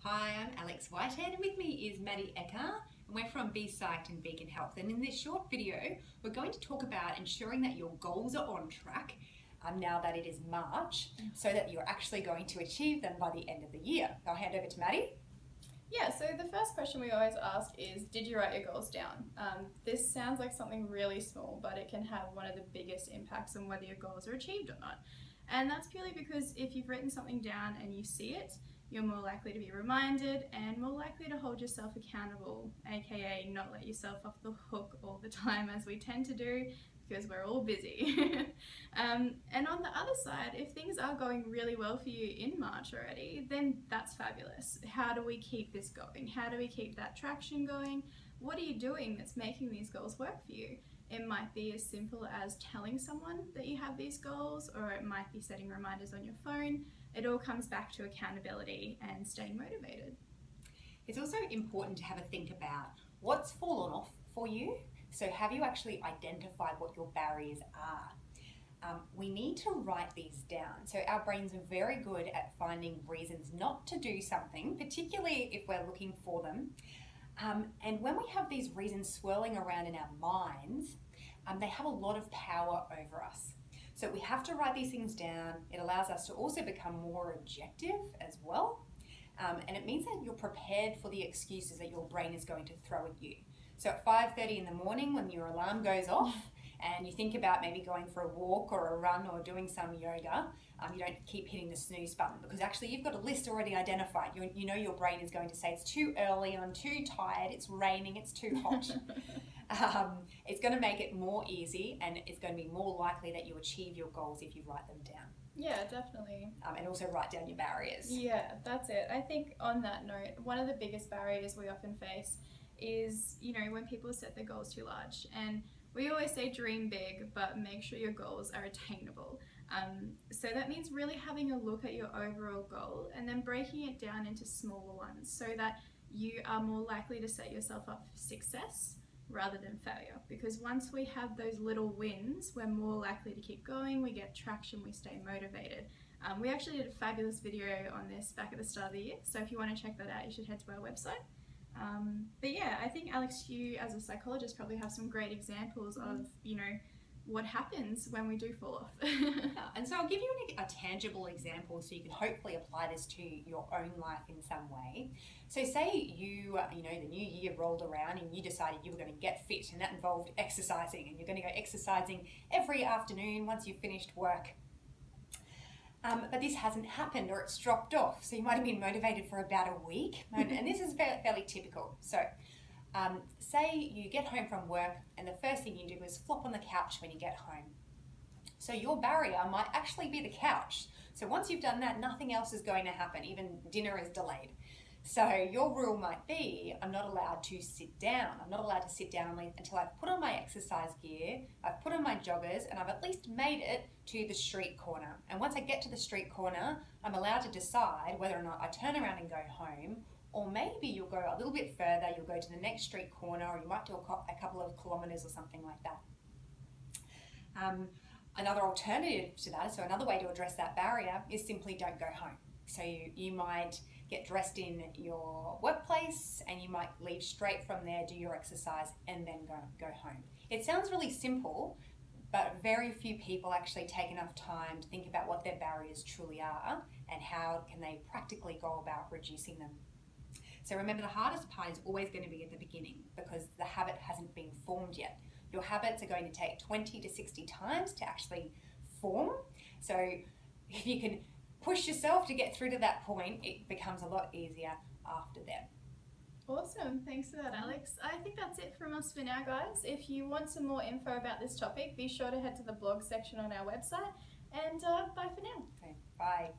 Hi, I'm Alex Whitehead, and with me is Maddie Ecker, and we're from Be Psyched and Vegan Health. And in this short video, we're going to talk about ensuring that your goals are on track now that it is March, so that you're actually going to achieve them by the end of the year. I'll hand over to Maddie. Yeah, so the first question we always ask is, did you write your goals down? This sounds like something really small, but it can have one of the biggest impacts on whether your goals are achieved or not. And that's purely because if you've written something down and you see it, you're more likely to be reminded and more likely to hold yourself accountable, aka not let yourself off the hook all the time as we tend to do because we're all busy. And on the other side, if things are going really well for you in March already, then that's fabulous. How do we keep this going? How do we keep that traction going? What are you doing that's making these goals work for you? It might be as simple as telling someone that you have these goals, or it might be setting reminders on your phone. It all comes back to accountability and staying motivated. It's also important to have a think about what's fallen off for you. So have you actually identified what your barriers are? We need to write these down. So our brains are very good at finding reasons not to do something, particularly if we're looking for them. And when we have these reasons swirling around in our minds, they have a lot of power over us. So we have to write these things down. It allows us to also become more objective as well. And it means that you're prepared for the excuses that your brain is going to throw at you. So at 5:30 in the morning when your alarm goes off and you think about maybe going for a walk or a run or doing some yoga, you don't keep hitting the snooze button, because actually you've got a list already identified. You know your brain is going to say, it's too early, I'm too tired, it's raining, it's too hot. It's going to make it more easy, and it's going to be more likely that you achieve your goals if you write them down. Yeah, definitely. And also write down your barriers. Yeah, that's it. I think on that note, one of the biggest barriers we often face is, when people set their goals too large. And we always say dream big, but make sure your goals are attainable. So that means really having a look at your overall goal and then breaking it down into smaller ones so that you are more likely to set yourself up for success rather than failure. Because once we have those little wins, we're more likely to keep going, we get traction, we stay motivated. We actually did a fabulous video on this back at the start of the year, so if you want to check that out, you should head to our website. But yeah, I think Alex, you as a psychologist probably have some great examples of, what happens when we do fall off. And so I'll give you a tangible example so you can hopefully apply this to your own life in some way. So say the new year rolled around and you decided you were going to get fit, and that involved exercising, and you're going to go exercising every afternoon once you've finished work. But this hasn't happened, or it's dropped off. So you might have been motivated for about a week, and this is fairly typical. So say you get home from work and the first thing you do is flop on the couch when you get home. So your barrier might actually be the couch. So once you've done that, nothing else is going to happen, even dinner is delayed. So your rule might be, I'm not allowed to sit down. I'm not allowed to sit down until I've put on my exercise gear, I've put on my joggers, and I've at least made it to the street corner. And once I get to the street corner, I'm allowed to decide whether or not I turn around and go home, or maybe you'll go a little bit further, you'll go to the next street corner, or you might do a couple of kilometres or something like that. Another alternative to that, so another way to address that barrier, is simply don't go home. So you might get dressed in your workplace and you might leave straight from there, do your exercise, and then go home. It sounds really simple, but very few people actually take enough time to think about what their barriers truly are and how can they practically go about reducing them. So remember, the hardest part is always going to be at the beginning, because the habit hasn't been formed yet. Your habits are going to take 20 to 60 times to actually form. So if you can push yourself to get through to that point, it becomes a lot easier after that. Awesome, thanks for that, Alex. I think that's it from us for now, guys. If you want some more info about this topic, be sure to head to the blog section on our website, and bye for now. Okay, bye.